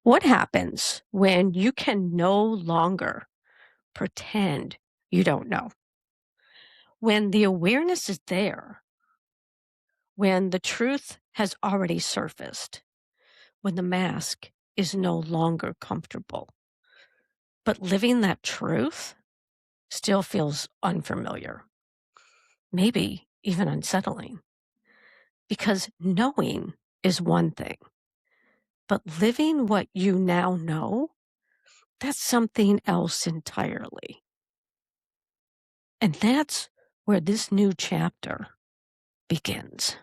What happens when you can no longer pretend you don't know? When the awareness is there, when the truth has already surfaced, when the mask is no longer comfortable, but living that truth still feels unfamiliar, maybe even unsettling, because knowing is one thing, but living what you now know, that's something else entirely. And that's where this new chapter begins.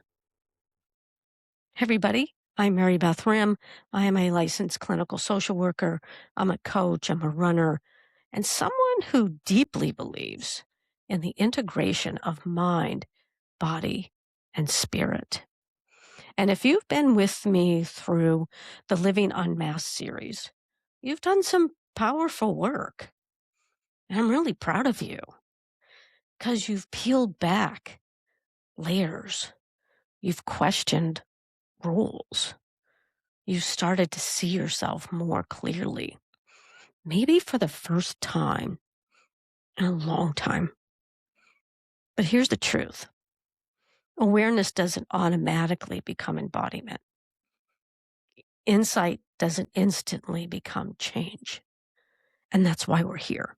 Hey everybody, I'm Mary Beth Rim. I am a licensed clinical social worker. I'm a coach, I'm a runner, and someone who deeply believes in the integration of mind, body, and spirit. And if you've been with me through the Living Unmasked series, you've done some powerful work. And I'm really proud of you because you've peeled back layers. You've questioned rules. You started to see yourself more clearly, maybe for the first time in a long time. But here's the truth. Awareness doesn't automatically become embodiment. Insight doesn't instantly become change. And that's why we're here.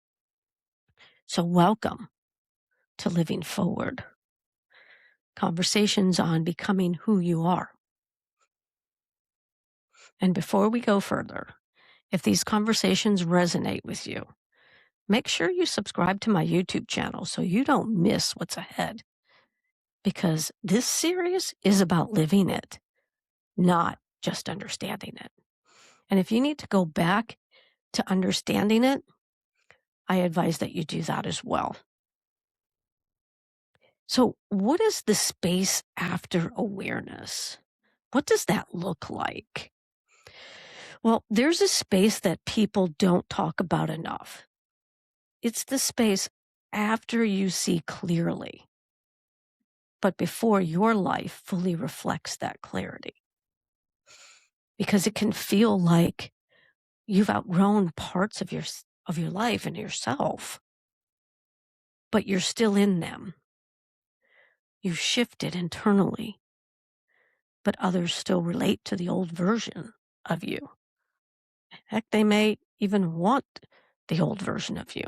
So welcome to Living Forward. Conversations on becoming who you are. And before we go further, if these conversations resonate with you, make sure you subscribe to my YouTube channel so you don't miss what's ahead. Because this series is about living it, not just understanding it. And if you need to go back to understanding it, I advise that you do that as well. So, what is the space after awareness? What does that look like? Well, there's a space that people don't talk about enough. It's the space after you see clearly, but before your life fully reflects that clarity. Because it can feel like you've outgrown parts of your life and yourself, but you're still in them. You've shifted internally, but others still relate to the old version of you. Heck, they may even want the old version of you.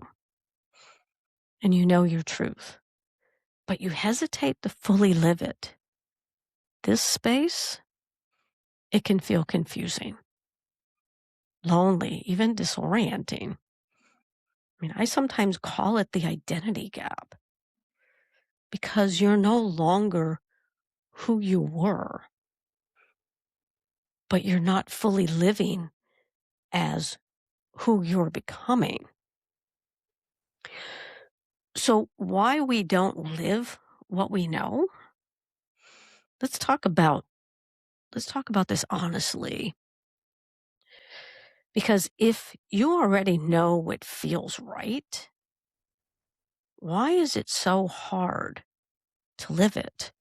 And you know your truth, but you hesitate to fully live it. This space, it can feel confusing, lonely, even disorienting. I mean, I sometimes call it the identity gap because you're no longer who you were, but you're not fully living as who you're becoming. So why we don't live what we know? Let's talk about this honestly. Because if you already know what feels right, why is it so hard to live it?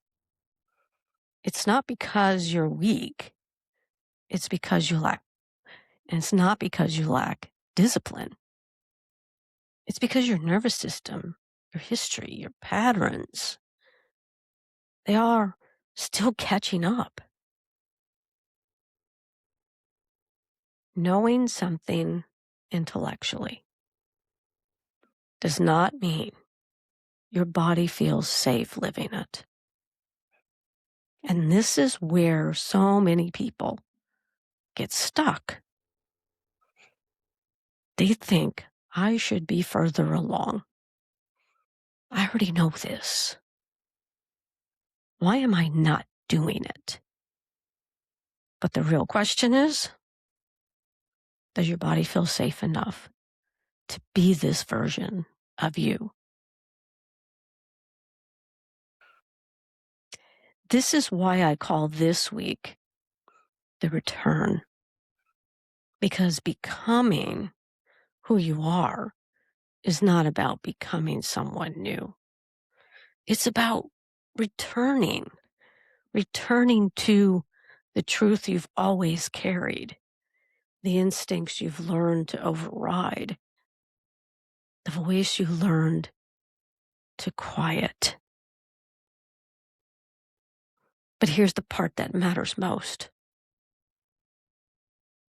It's not because you're weak. It's because you lack, and it's not because you lack discipline. It's because your nervous system, your history, your patterns, they are still catching up. Knowing something intellectually does not mean your body feels safe living it. And this is where so many people get stuck. They think, I should be further along. I already know this. Why am I not doing it? But the real question is, does your body feel safe enough to be this version of you? This is why I call this week the return. Because becoming who you are is not about becoming someone new. It's about returning, returning to the truth you've always carried, the instincts you've learned to override, the voice you learned to quiet. But here's the part that matters most.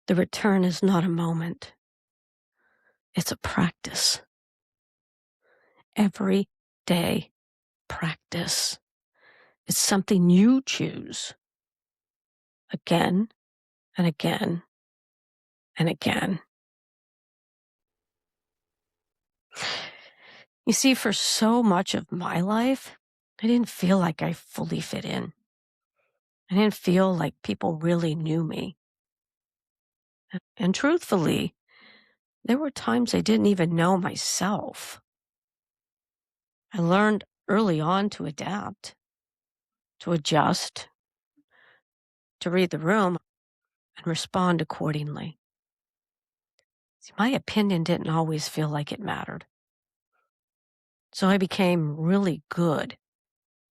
The return is not a moment. It's a practice. Every day practice. It's something you choose again and again and again. You see, for so much of my life, I didn't feel like I fully fit in. I didn't feel like people really knew me. And truthfully, there were times I didn't even know myself. I learned early on to adapt, to adjust, to read the room and respond accordingly. See, my opinion didn't always feel like it mattered. So I became really good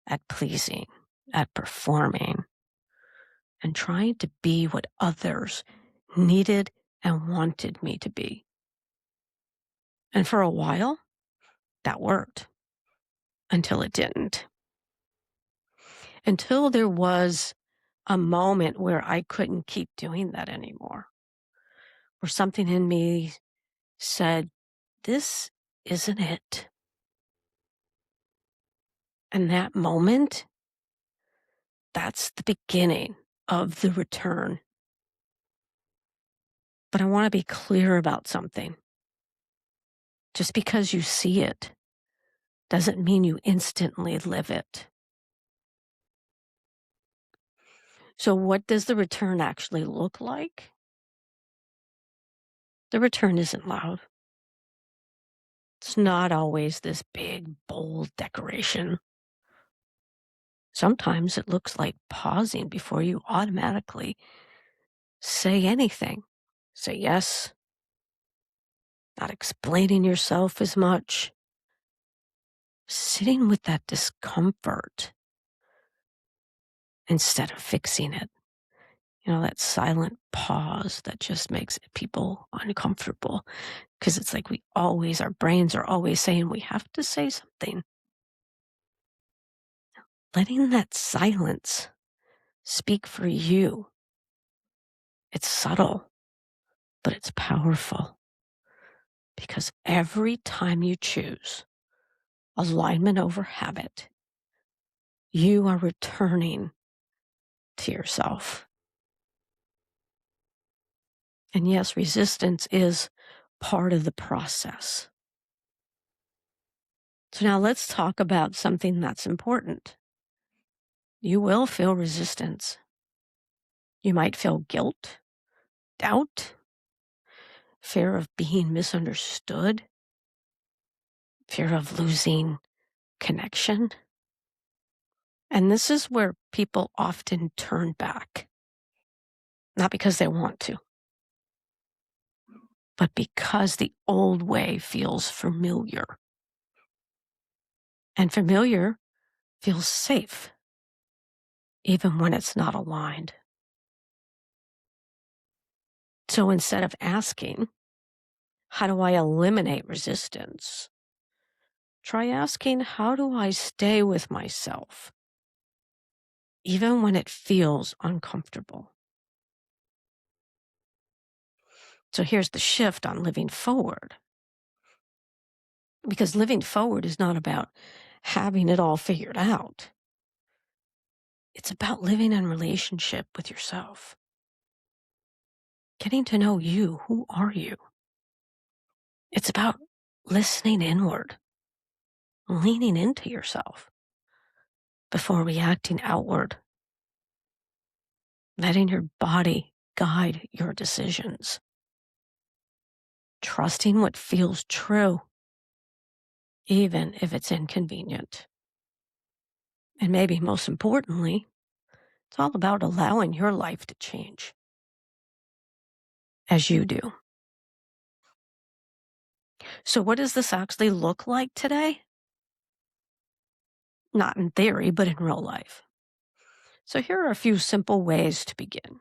at pleasing, at performing, and trying to be what others needed and wanted me to be. And for a while, that worked until it didn't. Until there was a moment where I couldn't keep doing that anymore, where something in me said, this isn't it. And that moment, that's the beginning of the return. But I want to be clear about something. Just because you see it doesn't mean you instantly live it. So what does the return actually look like? The return isn't loud. It's not always this big, bold decoration. Sometimes it looks like pausing before you automatically say anything. Say yes, not explaining yourself as much, sitting with that discomfort instead of fixing it. You know, that silent pause that just makes people uncomfortable because it's like our brains are always saying we have to say something. Letting that silence speak for you. It's subtle, but it's powerful because every time you choose alignment over habit, you are returning to yourself. And yes, resistance is part of the process. So now let's talk about something that's important. You will feel resistance. You might feel guilt, doubt, fear of being misunderstood, fear of losing connection. And this is where people often turn back, not because they want to, but because the old way feels familiar. And familiar feels safe, even when it's not aligned. So instead of asking, how do I eliminate resistance? Try asking, how do I stay with myself, even when it feels uncomfortable? So here's the shift on living forward. Because living forward is not about having it all figured out. It's about living in relationship with yourself. Getting to know you. Who are you? It's about listening inward, leaning into yourself before reacting outward, letting your body guide your decisions, trusting what feels true, even if it's inconvenient. And maybe most importantly, it's all about allowing your life to change as you do. So, what does this actually look like today? Not in theory, but in real life. So, here are a few simple ways to begin.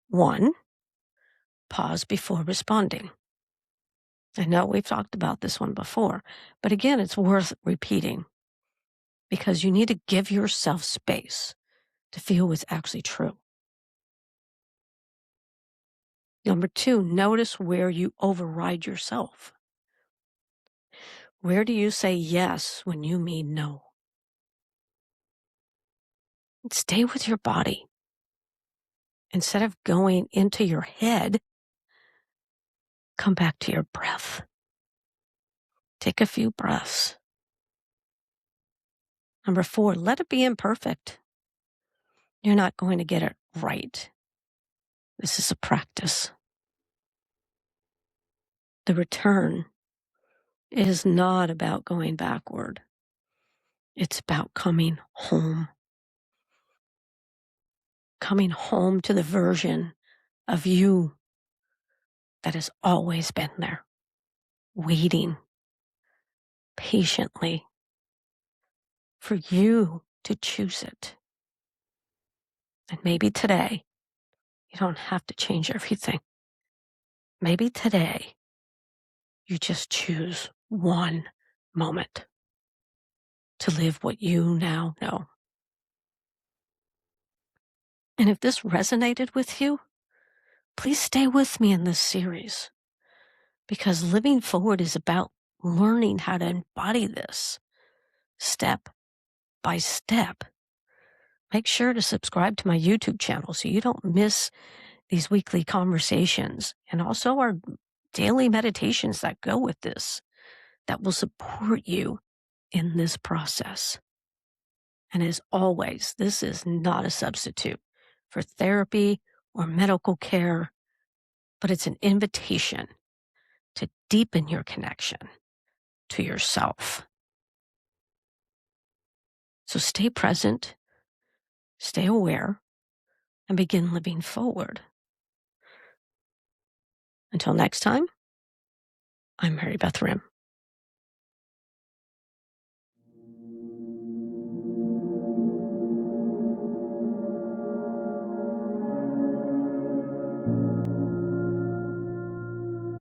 One, pause before responding. I know we've talked about this one before, but again, it's worth repeating because you need to give yourself space to feel what's actually true. Number two, notice where you override yourself. Where do you say yes when you mean no? Stay with your body. Instead of going into your head, come back to your breath. Take a few breaths. Number four, let it be imperfect. You're not going to get it right. This is a practice. The return is not about going backward. It's about coming home to the version of you that has always been there, waiting patiently for you to choose it. And maybe today, you don't have to change everything. Maybe today, you just choose one moment to live what you now know. And if this resonated with you, please stay with me in this series because living forward is about learning how to embody this step by step. Make sure to subscribe to my YouTube channel so you don't miss these weekly conversations and also our daily meditations that go with this that will support you in this process. And as always, this is not a substitute for therapy or medical care, but it's an invitation to deepen your connection to yourself. So stay present, stay aware, and begin living forward. Until next time, I'm Mary Beth Rim.